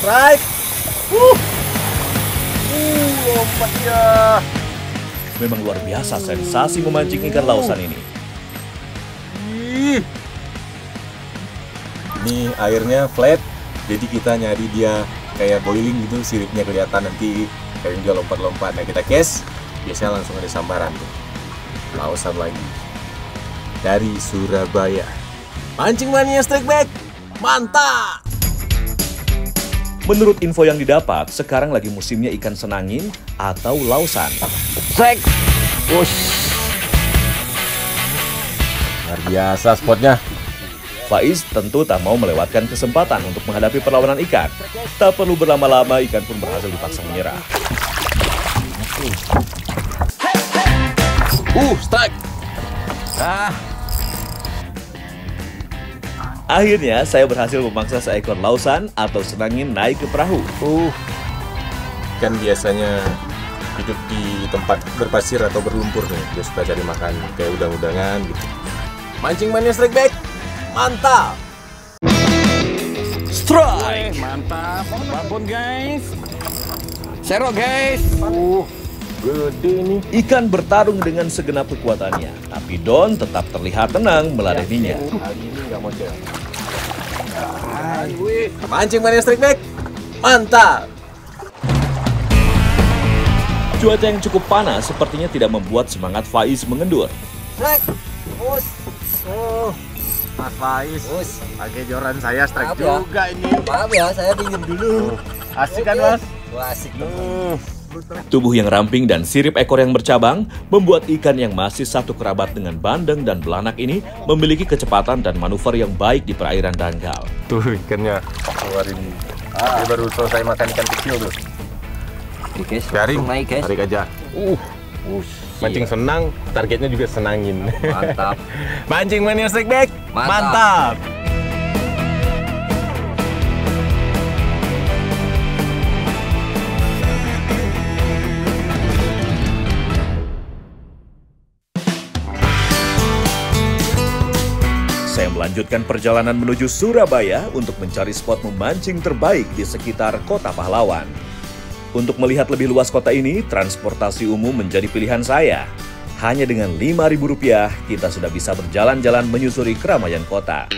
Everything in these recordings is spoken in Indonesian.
Strike. Lompatnya. Memang luar biasa sensasi memancing ikan lausan ini. Ini airnya flat, jadi kita nyari dia kayak boiling gitu, siripnya kelihatan nanti kayak dia lompat-lompat. Nah kita cast, biasanya langsung ada sambaran tuh. Lausan lagi dari Surabaya. Mancing mania strike back, mantap! Menurut info yang didapat, sekarang lagi musimnya ikan senangin atau lausan. Strike, push. Luar biasa spotnya. Faiz tentu tak mau melewatkan kesempatan untuk menghadapi perlawanan ikan. Tak perlu berlama-lama, ikan pun berhasil dipaksa menyerah. Strike. Akhirnya, saya berhasil memaksa seekor lausan atau senangin naik ke perahu. Kan biasanya hidup di tempat berpasir atau berlumpur nih, dia suka cari makan kayak udang-udangan gitu. Mancing mania strike back, mantap! Strike! Mantap, babon guys. Serok guys. Gede nih. Ikan bertarung dengan segenap kekuatannya, tapi Don tetap terlihat tenang meladeninya. Hari ini nggak model. Mancing mania strike back, mantap! Cuaca yang cukup panas sepertinya tidak membuat semangat Faiz mengendur. Strike, push. Mas Faiz, pakai joran saya strike juga ini. Maaf ya, saya pinjam dulu. Asik kan Mas? Wah, asik. Tubuh yang ramping dan sirip ekor yang bercabang membuat ikan yang masih satu kerabat dengan bandeng dan belanak ini memiliki kecepatan dan manuver yang baik di perairan dangkal. Tuh ikannya keluarin. Dia baru selesai makan ikan kecil tuh. Oke, Garing, naik guys. tarik aja. Mancing senang, targetnya juga senangin. Mantap. Mancing mania strike back, Mantap. mantap. Saya melanjutkan perjalanan menuju Surabaya untuk mencari spot memancing terbaik di sekitar Kota Pahlawan. Untuk melihat lebih luas kota ini, transportasi umum menjadi pilihan saya. Hanya dengan Rp5.000, kita sudah bisa berjalan-jalan menyusuri keramaian kota.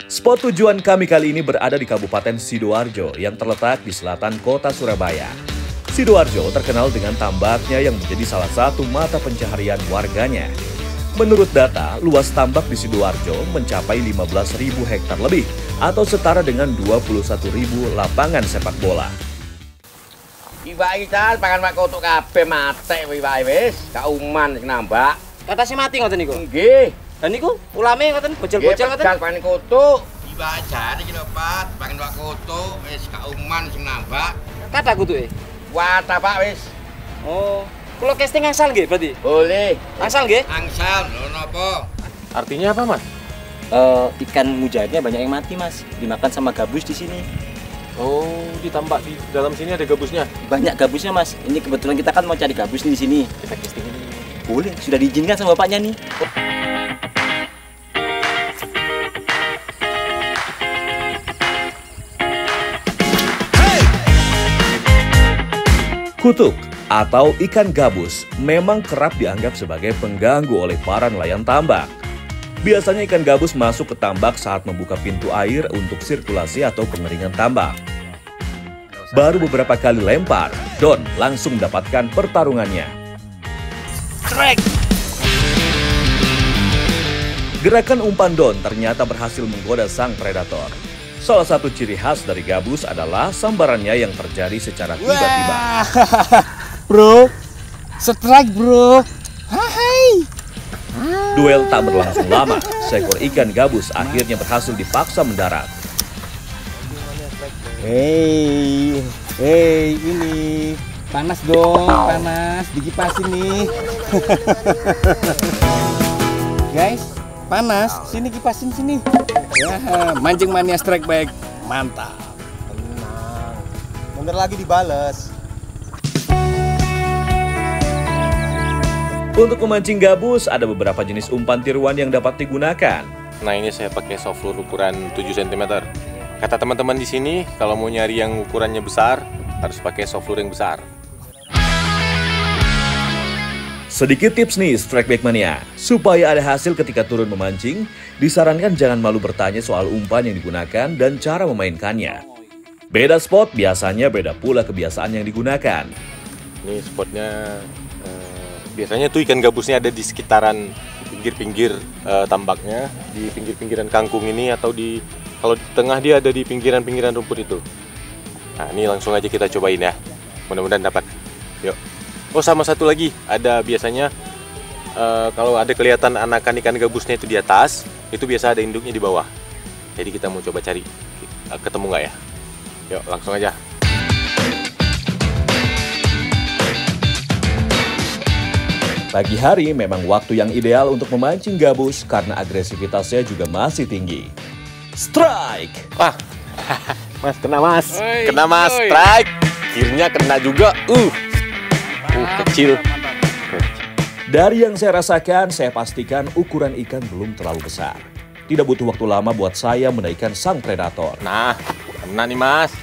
Spot tujuan kami kali ini berada di Kabupaten Sidoarjo yang terletak di selatan kota Surabaya. Sidoarjo terkenal dengan tambaknya yang menjadi salah satu mata pencaharian warganya. Menurut data, luas tambak di Sidoarjo mencapai 15.000 hektar lebih atau setara dengan 21.000 lapangan sepak bola. Iwak iki pangan mak kotuk kabeh mate iwake wis, gak uman sing nambak. Kata si mati ngoten niku. Nggih. Dan niku ulame ngoten bojol-bojol ngoten. Nggih, pangan kotuk. Iwak jane iki lho, Pak, pangan wak kotuk wis gak uman sing nambak. Kata kutuke. Wata Pak wis. Oh, kula casting angsal nggih berarti. Boleh. Angsal nggih? Angsal lho napa? Artinya apa Mas? Ikan mujairnya banyak yang mati, Mas. Dimakan sama gabus di sini. Oh, ditambak di dalam sini ada gabusnya. Banyak gabusnya, Mas. Ini kebetulan kita kan mau cari gabus nih di sini. Kita casting ini. Boleh, sudah diizinkan sama bapaknya nih. Kutuk atau ikan gabus memang kerap dianggap sebagai pengganggu oleh para nelayan tambak. Biasanya ikan gabus masuk ke tambak saat membuka pintu air untuk sirkulasi atau pengeringan tambak. Baru beberapa kali lempar, Don langsung mendapatkan pertarungannya. Strike! Gerakan umpan Don ternyata berhasil menggoda sang predator. Salah satu ciri khas dari gabus adalah sambarannya yang terjadi secara tiba-tiba. Bro, strike bro. Hai. Duel tak berlangsung lama, seekor ikan gabus akhirnya berhasil dipaksa mendarat. Hei, ini panas dong, panas, dikipasin nih. Guys, panas, sini kipasin sini. Ya, mancing mania strike back, mantap. Tenang. Bentar lagi dibales. Untuk memancing gabus, ada beberapa jenis umpan tiruan yang dapat digunakan. Nah, ini saya pakai soft lure ukuran 7 cm. Kata teman-teman di sini, kalau mau nyari yang ukurannya besar, harus pakai soft lure yang besar. Sedikit tips nih Strike Bait Mania, supaya ada hasil ketika turun memancing, disarankan jangan malu bertanya soal umpan yang digunakan dan cara memainkannya. Beda spot, biasanya beda pula kebiasaan yang digunakan. Ini spotnya, biasanya tuh ikan gabusnya ada di sekitaran pinggir-pinggir tambaknya, di pinggir-pinggiran kangkung ini, atau kalau di tengah dia ada di pinggiran-pinggiran rumput itu. Nah, ini langsung aja kita cobain ya, mudah-mudahan dapat. Yuk. Oh, sama satu lagi, ada biasanya kalau ada kelihatan anakan ikan gabusnya itu di atas, itu biasa ada induknya di bawah. Jadi kita mau coba cari, ketemu nggak ya? Yuk, langsung aja. Pagi hari memang waktu yang ideal untuk memancing gabus karena agresivitasnya juga masih tinggi. Strike! Wah, Mas, kena Mas, kena Mas, strike. Akhirnya kena juga. Kecil. Dari yang saya rasakan, saya pastikan ukuran ikan belum terlalu besar. Tidak butuh waktu lama buat saya menaikkan sang predator. Nah, kena nih Mas.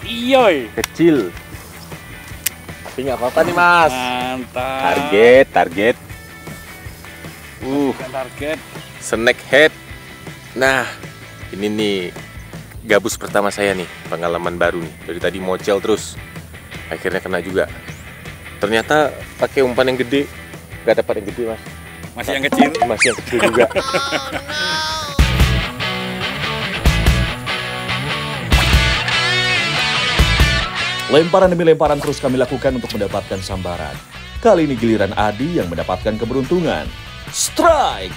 Iyoy. Kecil. Tapi nggak apa-apa nih Mas. Mantap. Target. Target. Snakehead. Nah, ini nih gabus pertama saya nih, pengalaman baru nih. Dari tadi mocel terus, akhirnya kena juga. Ternyata pakai umpan yang gede, nggak dapat yang gede Mas. Masih yang kecil. Masih yang kecil juga. Lemparan demi lemparan terus kami lakukan untuk mendapatkan sambaran. Kali ini giliran Adi yang mendapatkan keberuntungan. Strike!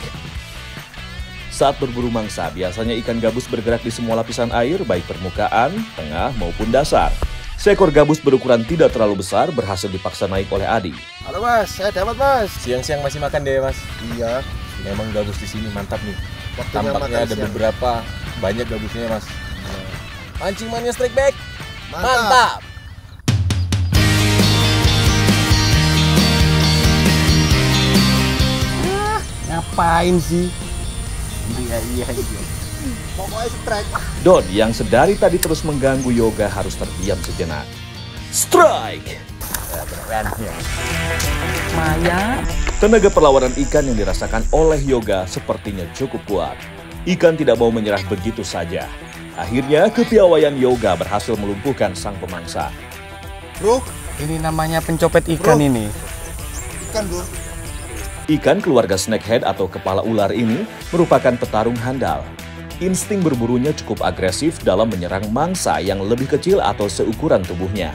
Saat berburu mangsa, biasanya ikan gabus bergerak di semua lapisan air, baik permukaan, tengah, maupun dasar. Seekor gabus berukuran tidak terlalu besar berhasil dipaksa naik oleh Adi. Halo Mas, saya dapat Mas. Siang-siang masih makan deh Mas. Iya. Memang gabus di sini mantap nih. Waktunya Tampaknya makan ada siang. beberapa, banyak gabusnya Mas. Mancing Mania Strike Back. Mantap. Ngapain sih? Iya. Pokoknya strike. Don yang sedari tadi terus mengganggu Yoga harus terdiam sejenak. Strike! Tenaga perlawanan ikan yang dirasakan oleh Yoga sepertinya cukup kuat. Ikan tidak mau menyerah begitu saja. Akhirnya kepiawaian Yoga berhasil melumpuhkan sang pemangsa. Bro, ini namanya pencopet ikan ini. Ikan bro. Ikan keluarga snakehead atau kepala ular ini merupakan petarung handal. Insting berburunya cukup agresif dalam menyerang mangsa yang lebih kecil atau seukuran tubuhnya.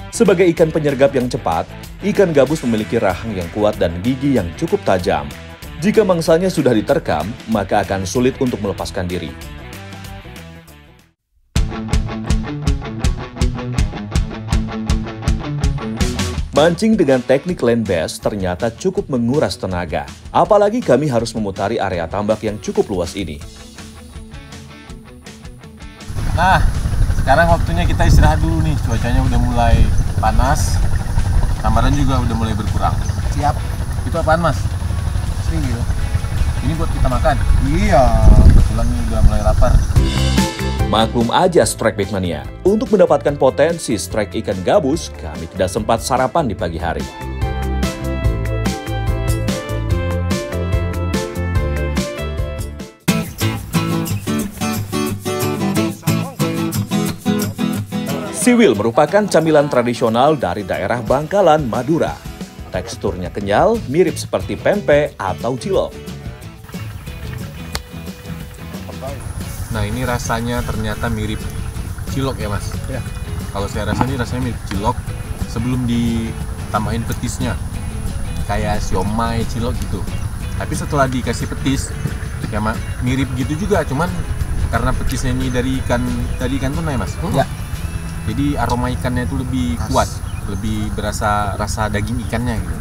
Sebagai ikan penyergap yang cepat, ikan gabus memiliki rahang yang kuat dan gigi yang cukup tajam. Jika mangsanya sudah diterkam, maka akan sulit untuk melepaskan diri. Mancing dengan teknik land bass ternyata cukup menguras tenaga. Apalagi kami harus memutari area tambak yang cukup luas ini. Nah, sekarang waktunya kita istirahat dulu nih. Cuacanya udah mulai panas, sambaran juga udah mulai berkurang. Siap. Itu apaan Mas? Serius. Ini buat kita makan. Iya. Kebetulan nih udah mulai lapar. Maklum aja Strike Bait Mania, untuk mendapatkan potensi strike ikan gabus, kami tidak sempat sarapan di pagi hari. Siwil merupakan camilan tradisional dari daerah Bangkalan, Madura. Teksturnya kenyal, mirip seperti pempek atau cilok. Nah, ini rasanya ternyata mirip cilok ya Mas? Ya. Kalau saya rasa ini rasanya mirip cilok sebelum ditambahin petisnya. Kayak siomay cilok gitu. Tapi setelah dikasih petis, ya mirip gitu juga, cuman karena petisnya ini dari ikan tuna ya Mas? Ya. Jadi aroma ikannya itu lebih kuat, lebih berasa rasa daging ikannya gitu.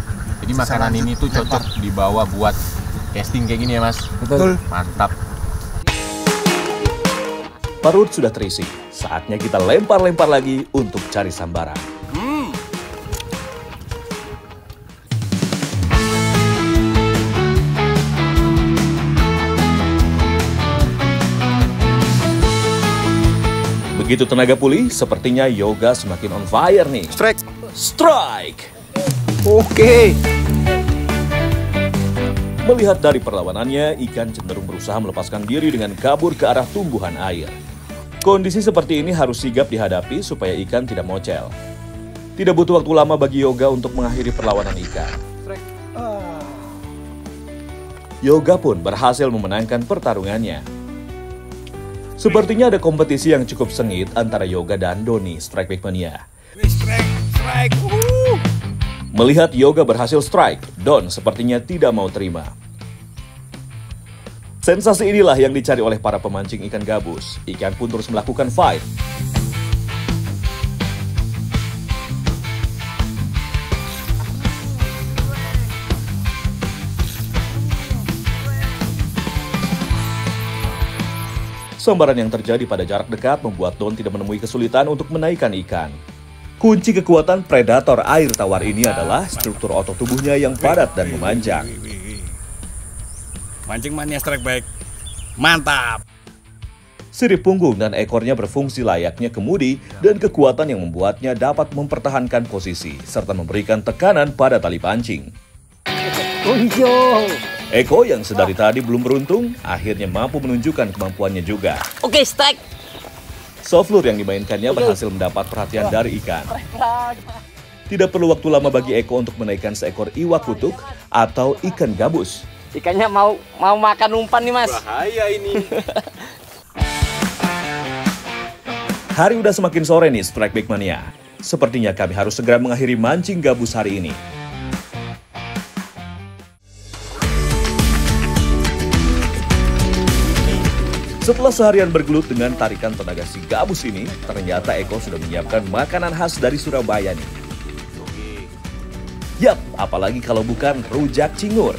Jadi makanan ini tuh cocok dibawa buat casting kayak gini ya Mas? Betul. Mantap. Perut sudah terisi, saatnya kita lempar-lempar lagi untuk cari sambaran. Begitu tenaga pulih, sepertinya Yoga semakin on fire nih. Strike. Strike! Oke. Melihat dari perlawanannya, ikan cenderung berusaha melepaskan diri dengan kabur ke arah tumbuhan air. Kondisi seperti ini harus sigap dihadapi supaya ikan tidak mocel. Tidak butuh waktu lama bagi Yoga untuk mengakhiri perlawanan ikan. Yoga pun berhasil memenangkan pertarungannya. Sepertinya ada kompetisi yang cukup sengit antara Yoga dan Doni, Strike Back Mania. Strike. Melihat Yoga berhasil strike, Don sepertinya tidak mau terima. Sensasi inilah yang dicari oleh para pemancing ikan gabus. Ikan pun terus melakukan fight. Sambaran yang terjadi pada jarak dekat membuat Don tidak menemui kesulitan untuk menaikkan ikan. Kunci kekuatan predator air tawar ini adalah struktur otot tubuhnya yang padat dan memanjang. Mancing Mania Strike Back. Mantap. Sirip punggung dan ekornya berfungsi layaknya kemudi dan kekuatan yang membuatnya dapat mempertahankan posisi serta memberikan tekanan pada tali pancing. Eko yang sedari tadi belum beruntung, akhirnya mampu menunjukkan kemampuannya juga. Oke, strike. Soft lure yang dimainkannya berhasil mendapat perhatian dari ikan. Tidak perlu waktu lama bagi Eko untuk menaikkan seekor iwak kutuk atau ikan gabus. Ikannya mau makan umpan nih, Mas. Bahaya ini. Hari udah semakin sore nih, Strike Back Mania. Sepertinya kami harus segera mengakhiri mancing gabus hari ini. Setelah seharian bergelut dengan tarikan tenaga si gabus ini, ternyata Eko sudah menyiapkan makanan khas dari Surabaya nih. Yap, apalagi kalau bukan rujak cingur.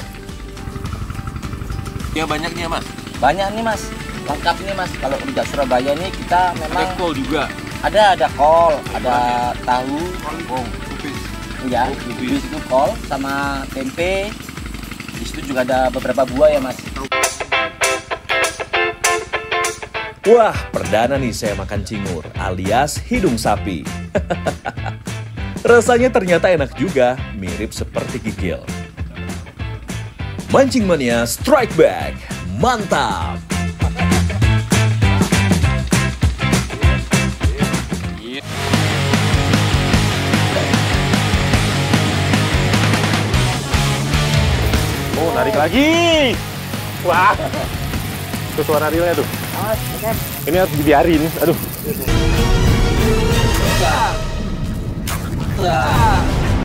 Ya banyaknya, Mas. Banyak nih, Mas. Lengkap nih, Mas. Kalau rujak Surabaya ini kita memang Kol juga. ada kol, ada tahu, ya, di situ kol sama tempe. Di situ juga ada beberapa buah ya, Mas. Wah, perdana nih saya makan cingur alias hidung sapi. Rasanya ternyata enak juga, mirip seperti kikil. Mancing Mania Strike Back, mantap! Oh, narik lagi. Wah. Itu suara realnya tuh. Ini harus dibiarin. Aduh.